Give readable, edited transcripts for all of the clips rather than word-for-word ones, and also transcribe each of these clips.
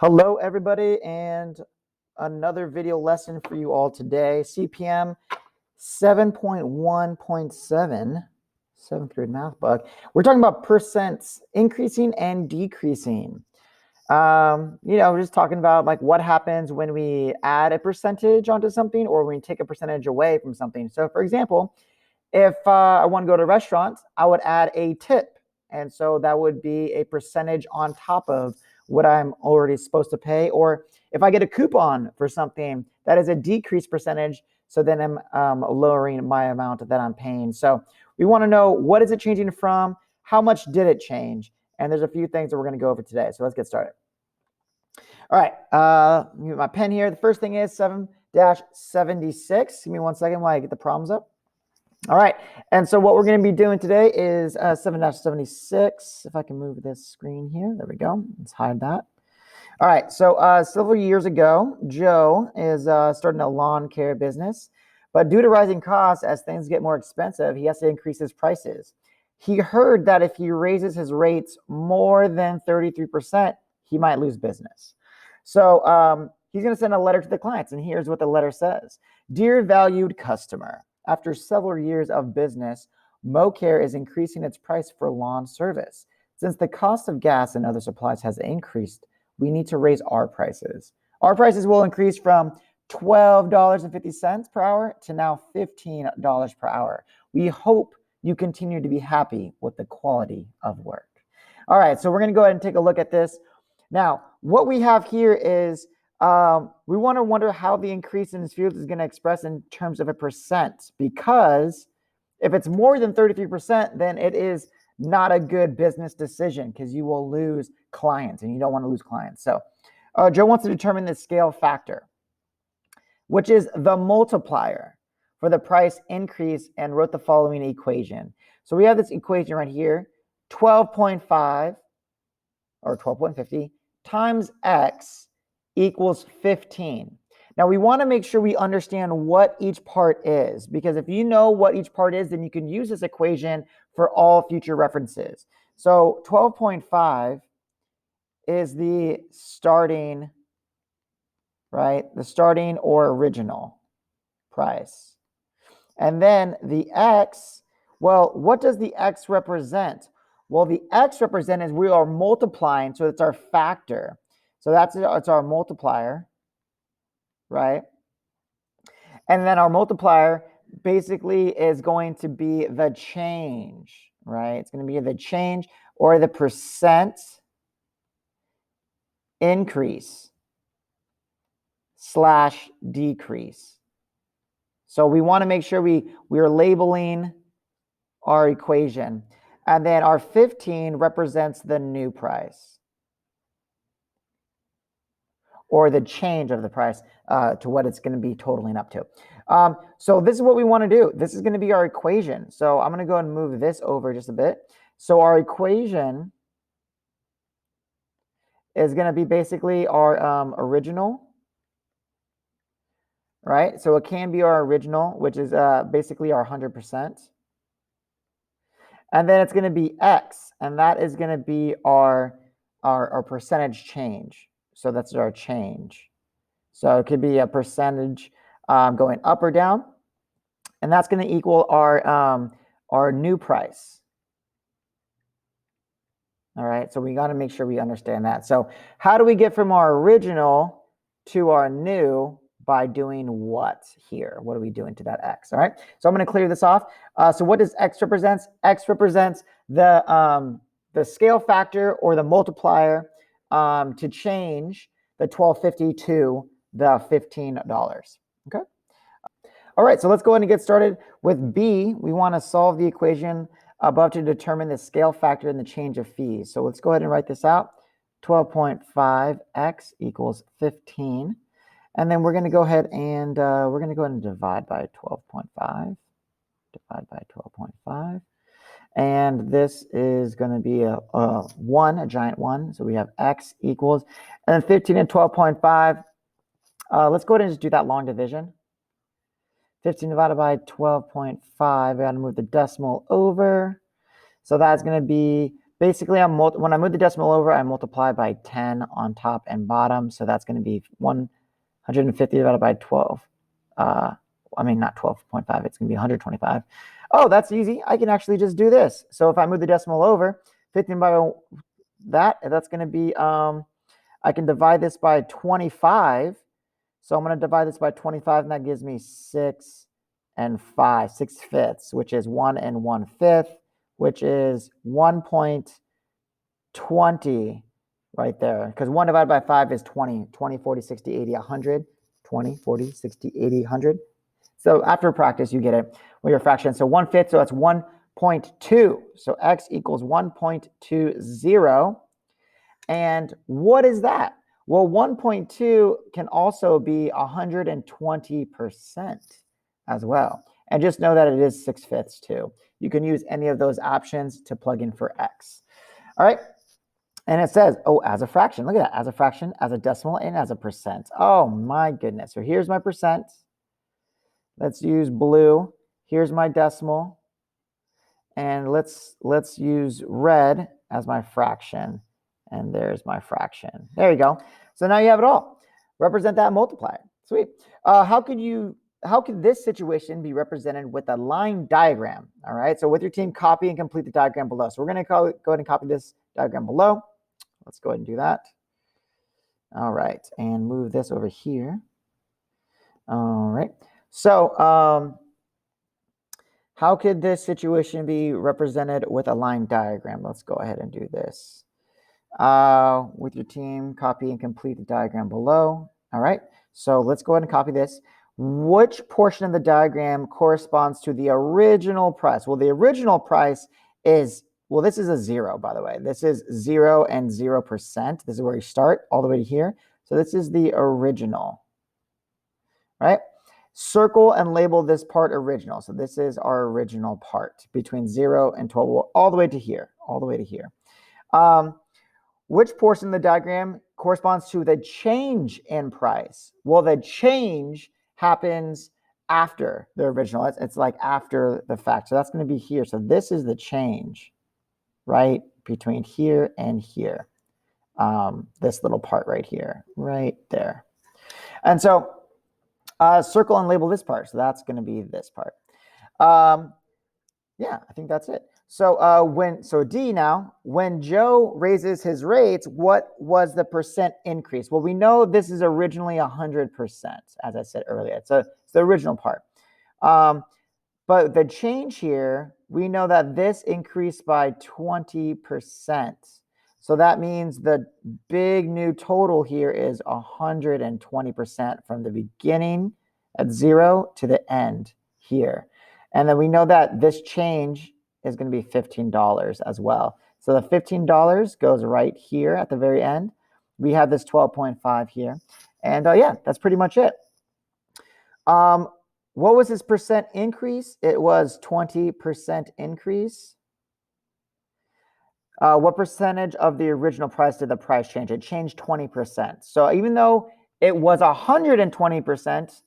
Hello, everybody, and another video lesson for you all today. CPM 7.1.7, seventh grade math book. We're talking about percents increasing and decreasing. We're just talking about like what happens when we add a percentage onto something or when we take a percentage away from something. So, for example, if I want to go to a restaurant, I would add a tip. And so that would be a percentage on top of what I'm already supposed to pay. Or if I get a coupon for something, that is a decreased percentage. So then I'm lowering my amount that I'm paying. So we want to know, what is it changing from? How much did it change? And there's a few things that we're going to go over today. So let's get started. All right, my pen here. The first thing is 7-76. Give me 1 second while I get the problems up. All right, and so what we're going to be doing today is 7-76. If I can move this screen here, there we go. Let's hide that. All right, so several years ago, Joe is starting a lawn care business, but due to rising costs, as things get more expensive, he has to increase his prices. He heard that if he raises his rates more than 33%, he might lose business. So he's going to send a letter to the clients, and here's what the letter says. Dear valued customer, after several years of business, MoCare is increasing its price for lawn service. Since the cost of gas and other supplies has increased, we need to raise our prices. Our prices will increase from $12.50 per hour to now $15 per hour. We hope you continue to be happy with the quality of work. All right, so we're going to go ahead and take a look at this. Now, what we have here is we want to wonder how the increase in this field is going to express in terms of a percent, because if it's more than 33%, then it is not a good business decision because you will lose clients and you don't want to lose clients. So Joe wants to determine the scale factor, which is the multiplier for the price increase, and wrote the following equation. So we have this equation right here, 12.5 or 12.50 times X equals 15. Now we want to make sure we understand what each part is, because if you know what each part is, then you can use this equation for all future references. So 12.5 is the starting, right? The starting or original price. And then the X, well, what does the X represent? Well, the X represent is we are multiplying, so it's our factor. So it's our multiplier, right? And then our multiplier basically is going to be the change, right? It's going to be the change or the percent increase / decrease. So we want to make sure we are labeling our equation. And then our 15 represents the new price, or the change of the price to what it's going to be totaling up to. So this is what we want to do. This is going to be our equation. So I'm going to go and move this over just a bit. So our equation is going to be basically our original, right? So it can be our original, which is basically our 100%. And then it's going to be X, and that is going to be our percentage change. So that's our change. So it could be a percentage going up or down, and that's going to equal our new price. All right, so we got to make sure we understand that. So how do we get from our original to our new? By doing what here? What are we doing to that X? All right, so I'm going to clear this off. So what does X represent? X represents the scale factor or the multiplier to change the $12.50 to the $15. Okay. All right, so let's go ahead and get started with B. We want to solve the equation above to determine the scale factor and the change of fees. So let's go ahead and write this out. 12.5x equals 15. And then we're going to go ahead and divide by 12.5. Divide by 12.5. And this is going to be a 1, a giant 1. So we have x equals, and then 15 and 12.5. Let's go ahead and just do that long division. 15 divided by 12.5. I got to move the decimal over. So that's going to be basically, when I move the decimal over, I multiply by 10 on top and bottom. So that's going to be 150 divided by 12. I mean, not 12.5. It's going to be 125. Oh, that's easy. I can actually just do this. So if I move the decimal over, 15 by that's going to be, I can divide this by 25. So I'm going to divide this by 25, and that gives me 6 and 5, 6/5, which is 1 1/5, which is 1.20 right there. Because 1 divided by 5 is 20. 20, 40, 60, 80, 100. 20, 40, 60, 80, 100. So after practice, you get it with your fraction. So 1/5, so that's 1.2. So x equals 1.20. And what is that? Well, 1.2 can also be 120% as well. And just know that it is 6/5 too. You can use any of those options to plug in for x. All right. And it says, oh, as a fraction. Look at that. As a fraction, as a decimal, and as a percent. Oh, my goodness. So here's my percent. Let's use blue. Here's my decimal. And let's use red as my fraction. And there's my fraction. There you go. So now you have it all. Represent that and multiply it. Sweet. How could this situation be represented with a line diagram? All right. So with your team, copy and complete the diagram below. So we're going to go ahead and copy this diagram below. Let's go ahead and do that. All right. And move this over here. All right. So how could this situation be represented with a line diagram? Let's go ahead and do this. With your team, copy and complete the diagram below. All right, so let's go ahead and copy this. Which portion of the diagram corresponds to the original price? Well, the original price is, well, this is a 0, by the way. This is 0 and 0%. This is where you start all the way to here. So this is the original, right? Circle and label this part original. So this is our original part between 0 and 12, all the way to here, all the way to here. Which portion of the diagram corresponds to the change in price? Well, the change happens after the original. It's like after the fact. So that's going to be here. So this is the change, right, between here and here. This little part right here, right there. And so circle and label this part. So that's going to be this part. Yeah, I think that's it. So D now, when Joe raises his rates, what was the percent increase? Well, we know this is originally 100%, as I said earlier. It's the original part. But the change here, we know that this increased by 20%. So that means the big new total here is 120% from the beginning at 0 to the end here. And then we know that this change is going to be $15 as well. So the $15 goes right here at the very end. We have this 12.5 here. And yeah, that's pretty much it. What was his percent increase? It was 20% increase. What percentage of the original price did the price change? It changed 20%. So even though it was 120%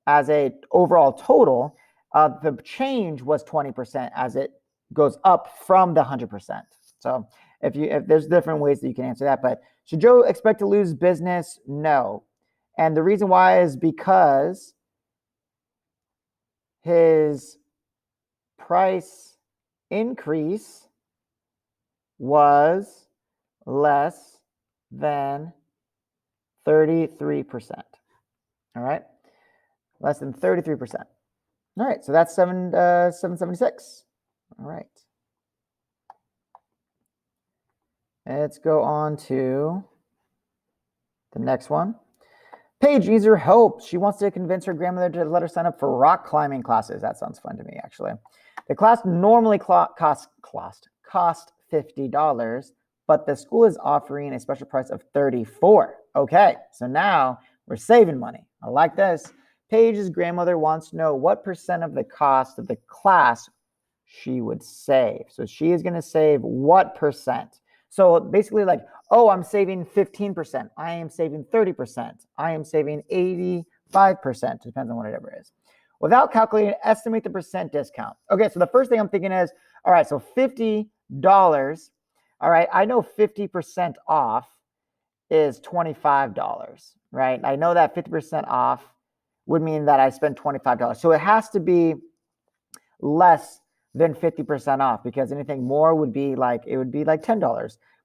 as a overall total, the change was 20% as it goes up from the 100%. So if there's different ways that you can answer that, but should Joe expect to lose business? No. And the reason why is because his price increase was less than 33%. All right, less than 33%. All right, so that's 776. All right. Let's go on to the next one. Paige needs her help. She wants to convince her grandmother to let her sign up for rock climbing classes. That sounds fun to me, actually. The class normally cost $50, but the school is offering a special price of $34. Okay, so now we're saving money. I like this. Paige's grandmother wants to know what percent of the cost of the class she would save. So she is going to save what percent? So basically like, oh, I'm saving 15%. I am saving 30%. I am saving 85%. Depends on whatever it is. Without calculating, estimate the percent discount. Okay, so the first thing I'm thinking is, all right, so $50 All right, I know 50% off is $25, right? I know that 50% off would mean that I spent $25. So it has to be less than 50% off, because anything more would be like, it would be like $10,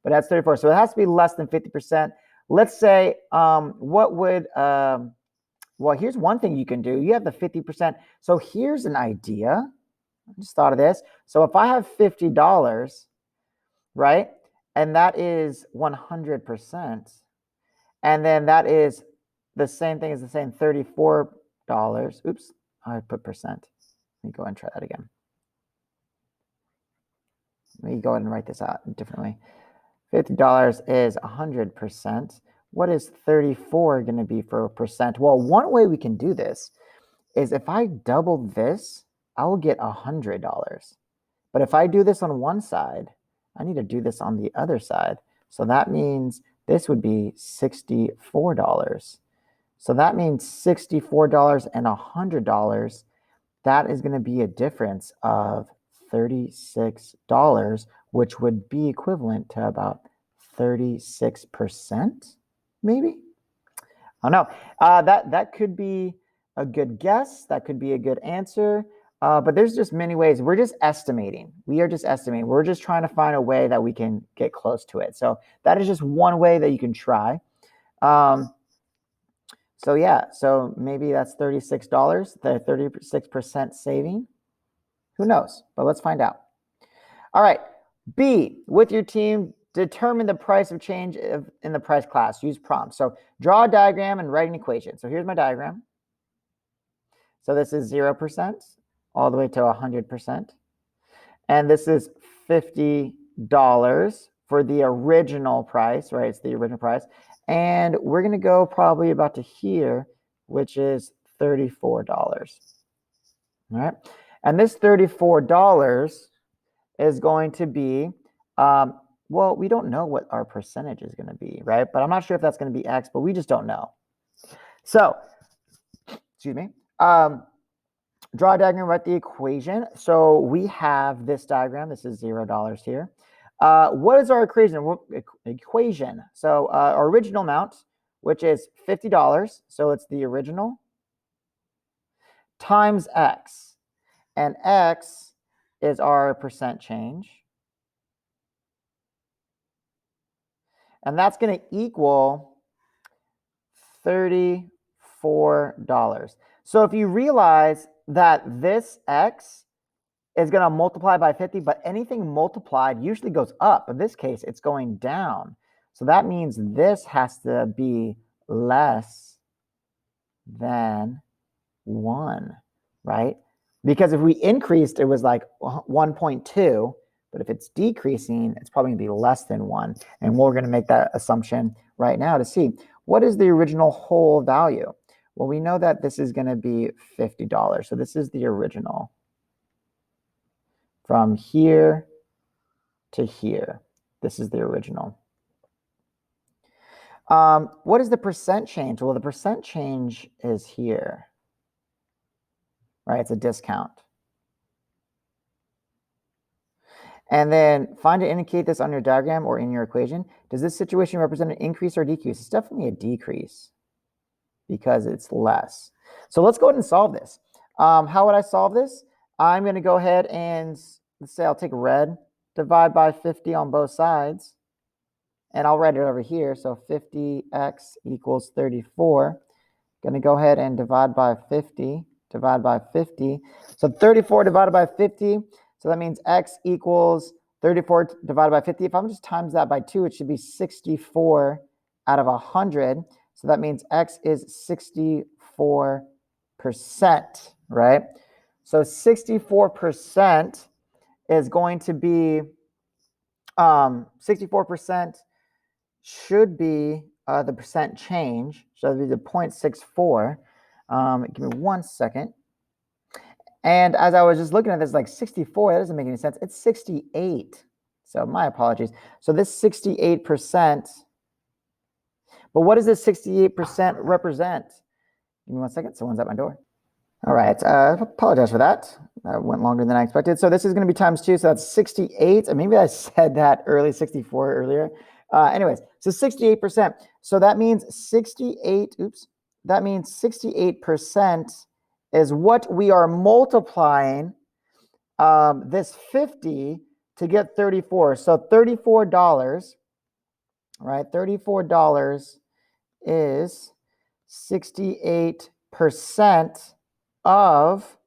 but that's 34. So it has to be less than 50%. Let's say, what would, well, here's one thing you can do. You have the 50%. So here's an idea. I just thought of this. So if I have $50, right? And that is 100%. And then that is the same thing as the same $34. Oops, I put percent. Let me go and try that again. Let me go ahead and write this out differently. $50 is 100%. What is 34 going to be for a percent? Well, one way we can do this is if I double this, I will get $100. But if I do this on one side, I need to do this on the other side. So that means this would be $64. So that means $64 and $100. That is going to be a difference of $36, which would be equivalent to about 36%, maybe? I don't know. That could be a good guess. That could be a good answer. But there's just many ways. We're just estimating. We are just estimating. We're just trying to find a way that we can get close to it. So that is just one way that you can try. So yeah, so maybe that's $36, the 36% saving. Who knows? But let's find out. All right. B, with your team, determine the price of change in the price class. Use prompts. So draw a diagram and write an equation. So here's my diagram. So this is 0% all the way to 100%. And this is $50 for the original price, right? It's the original price. And we're going to go probably about to here, which is $34. All right. And this $34 is going to be, well, we don't know what our percentage is going to be, right? But I'm not sure if that's going to be X, but we just don't know. So, excuse me. Draw a diagram, write the equation. So we have this diagram. This is $0 here. What is our equation? So our original amount, which is $50. So it's the original times X. And X is our percent change. And that's going to equal $34. So if you realize that this X is going to multiply by 50, but anything multiplied usually goes up. In this case, it's going down. So that means this has to be less than 1, right? Because if we increased, it was like 1.2, but if it's decreasing, it's probably going to be less than 1. And we're going to make that assumption right now to see what is the original whole value. Well, we know that this is going to be $50. So this is the original. From here to here. This is the original. What is the percent change? Well, the percent change is here. Right? It's a discount. And then find and indicate this on your diagram or in your equation. Does this situation represent an increase or decrease? It's definitely a decrease because it's less. So let's go ahead and solve this. How would I solve this? I'm going to go ahead and, let's say I'll take red, divide by 50 on both sides, and I'll write it over here. So 50x equals 34. Going to go ahead and divide by 50, divide by 50. So 34 divided by 50. So that means x equals 34 divided by 50. If I'm just times that by 2, it should be 64 out of 100. So that means x is 64%, right? So 64% is going to be, 64% should be the percent change. So that would be the 0.64. Give me 1 second. And as I was just looking at this, like 64, that doesn't make any sense. It's 68. So my apologies. So this 68%, but what does this 68% represent? Give me 1 second. Someone's at my door. All right. I apologize for that. that went longer than I expected. So this is going to be times 2, so that's 68. And maybe I said that 64 earlier. Anyways, so 68%. So that means 68, that means 68% is what we are multiplying this 50 to get 34. So $34, right? $34 is 68% of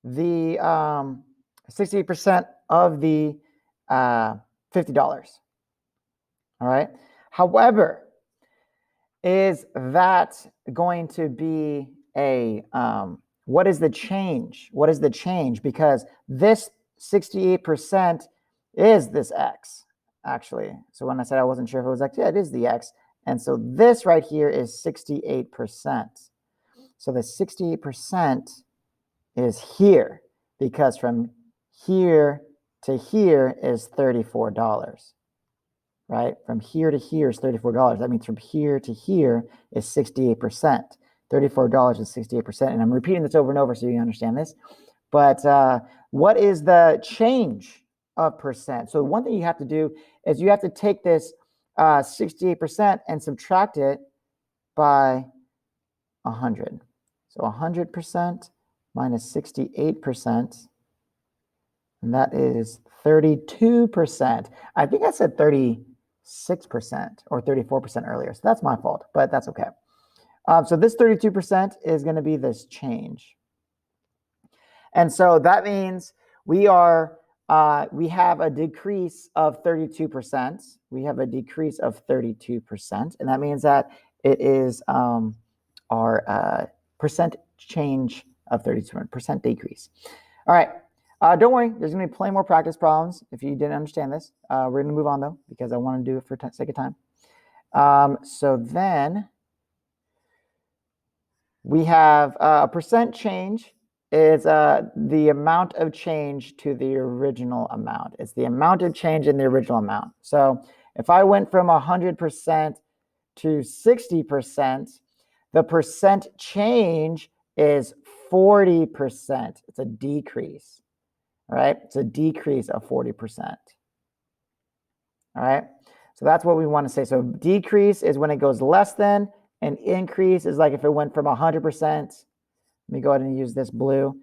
the 68% of the $50. All right. However, is that going to be a what is the change? What is the change? Because this 68% is this X, actually. So when I said I wasn't sure if it was X, yeah, it is the X. And so this right here is 68%. So the 68% is here, because from here to here is $34. Right? From here to here is $34. That means from here to here is 68%. $34 is 68%. And I'm repeating this over and over so you understand this. But what is the change of percent? So one thing you have to do is you have to take this 68% and subtract it by 100. So 100% minus 68%, and that is 32%. I think I said 36% or 34% earlier, so that's my fault, but that's okay. So this 32% is going to be this change. And so that means we have a decrease of 32%. We have a decrease of 32%, and that means that it is our percent change of 32% decrease. All right. Don't worry, there's going to be plenty more practice problems if you didn't understand this. We're going to move on, though, because I want to do it for sake of time. So then we have a percent change is the amount of change to the original amount. It's the amount of change in the original amount. So if I went from 100% to 60%, the percent change is 40%. It's a decrease. All right, it's a decrease of 40%. All right, so that's what we want to say. So decrease is when it goes less than, and increase is like if it went from 100%. Let me go ahead and use this blue.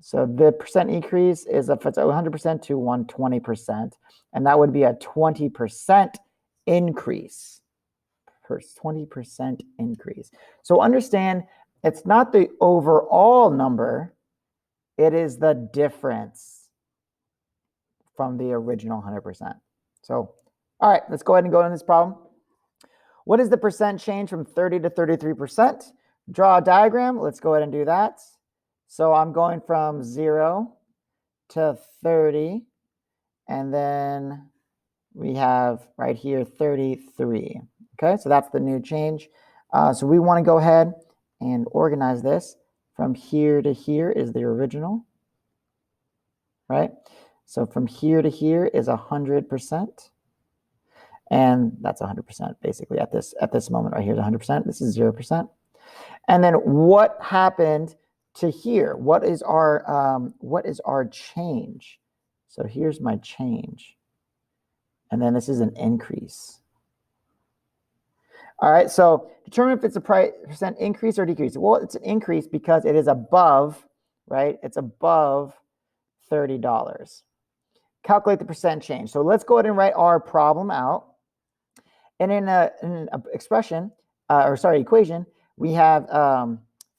So the percent increase is if it's 100% to 120%, and that would be a 20% increase. 20% increase. So understand, it's not the overall number, it is the difference from the original 100%. So, all right, let's go ahead and go into this problem. What is the percent change from 30 to 33%? Draw a diagram. Let's go ahead and do that. So I'm going from 0 to 30, and then we have right here 33. Okay, so that's the new change. So we want to go ahead and organize this. From here to here is the original, right? So from here to here is 100%. And that's 100% basically at this moment right here is 100%. This is 0%. And then what happened to here? What is our change? So here's my change. And then this is an increase. All right, so determine if it's a percent increase or decrease. Well, it's an increase because it is above, right? It's above $30. Calculate the percent change. So let's go ahead and write our problem out. And in an expression, equation, we have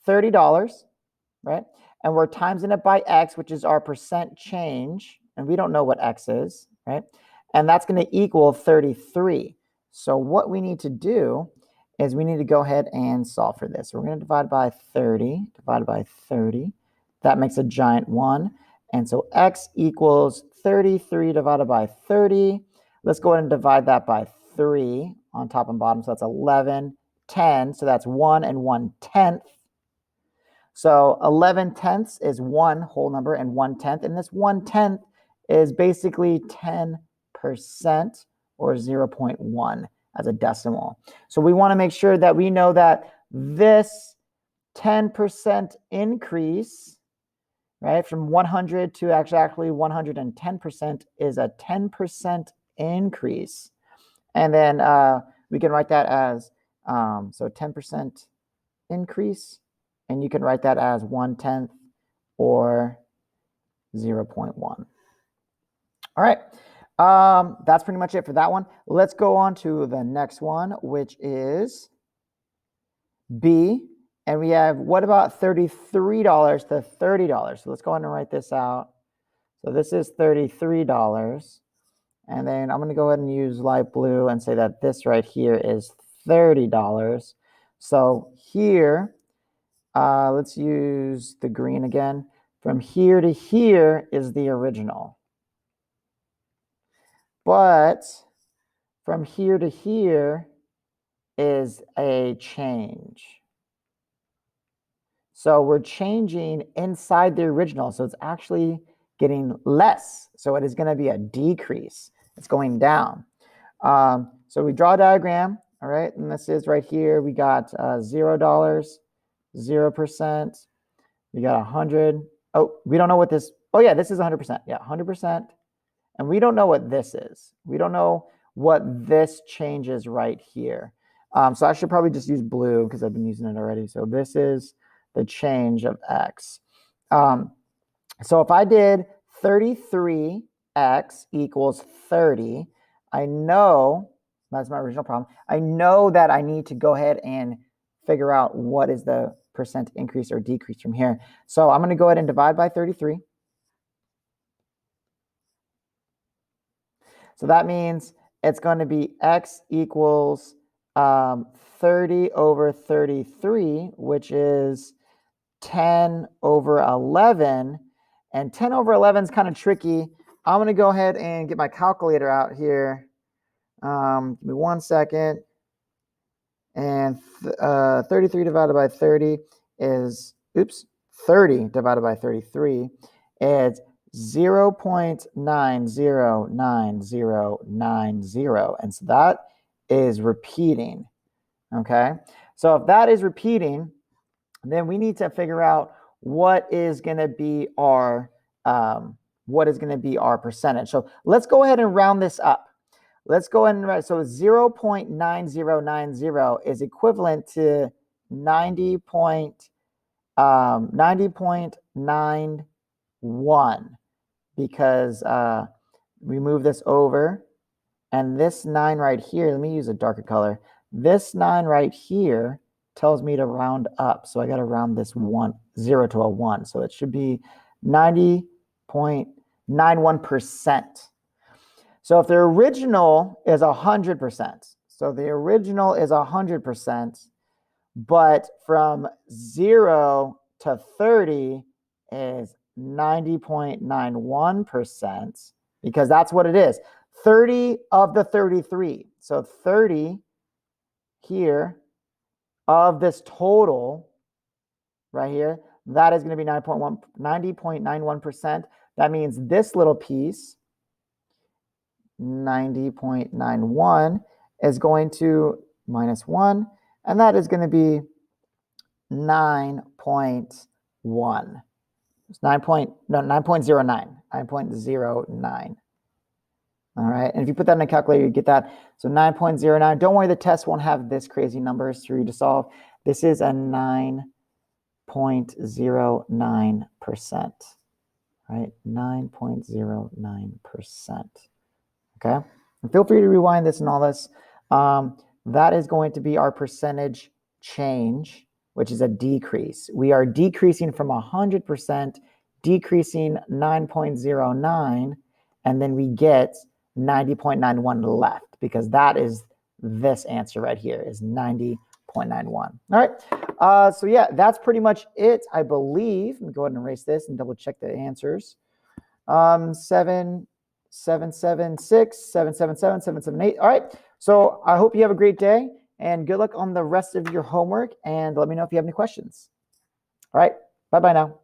$30, right? And we're timesing it by X, which is our percent change. And we don't know what X is, right? And that's going to equal 33. So what we need to do is we need to go ahead and solve for this. So we're going to divide by 30, divided by 30. That makes a giant 1. And so X equals 33 divided by 30. Let's go ahead and divide that by 3 on top and bottom. So that's 11, 10. So that's 1 and 1/10. So 11/10 is 1 whole number and 1/10. And this 1/10 is basically 10% or 0.1 as a decimal. So we want to make sure that we know that this 10% increase right? From 100 to actually 110% is a 10% increase. And then we can write that as, so 10% increase, and you can write that as 1/10 or 0.1. All right, that's pretty much it for that one. Let's go on to the next one, which is B. And we have, what about $33 to $30? So let's go ahead and write this out. So this is $33. And then I'm going to go ahead and use light blue and say that this right here is $30. So here, let's use the green again. From here to here is the original. But from here to here is a change. So we're changing inside the original. So it's actually getting less. So it is going to be a decrease. It's going down. So we draw a diagram. All right. And this is right here. We got $0, 0%. We got 100. Oh, we don't know what this. Oh, yeah, this is 100%. Yeah, 100%. And we don't know what this is. We don't know what this changes right here. So I should probably just use blue because I've been using it already. So this is the change of X. So if I did 33X equals 30, I know, that's my original problem, I know that I need to go ahead and figure out what is the percent increase or decrease from here. So I'm going to go ahead and divide by 33. So that means it's going to be X equals 30 over 33, which is 10 over 11. And 10 over 11 is kind of tricky. I'm going to go ahead and get my calculator out here. Give me 1 second. And 33 divided by 30 is, 30 divided by 33 is 0.909090. And so that is repeating. Okay. So if that is repeating, then we need to figure out what is going to be our percentage. So let's go ahead and round this up. Let's go ahead and write. So 0.9090 is equivalent to 90.91 because we move this over, and this 9 right here, let me use a darker color. This 9 right here tells me to round up. So I got to round this 0 to a 1. So it should be 90.91%. So if the original is 100%, so the original is 100%, but from 0 to 30 is 90.91%, because that's what it is. 30 of the 33. So 30 here of this total right here, that is going to be 90.91%. That means this little piece, 90.91, is going to minus 1, and that is going to be 9.1. It's 9.09. 9.09. All right, and if you put that in a calculator, you get that. So 9.09. Don't worry, the test won't have this crazy numbers for you to solve. This is a 9.09%. Right, 9.09%. Okay, and feel free to rewind this and all this. That is going to be our percentage change, which is a decrease. We are decreasing from 100%, decreasing 9.09, and then we get 90.91 left, because that is this answer right here is 90.91. All right. So yeah, that's pretty much it, I believe. Let me go ahead and erase this and double check the answers. 776, 777, 778. All right. So I hope you have a great day and good luck on the rest of your homework, and let me know if you have any questions. All right. Bye-bye now.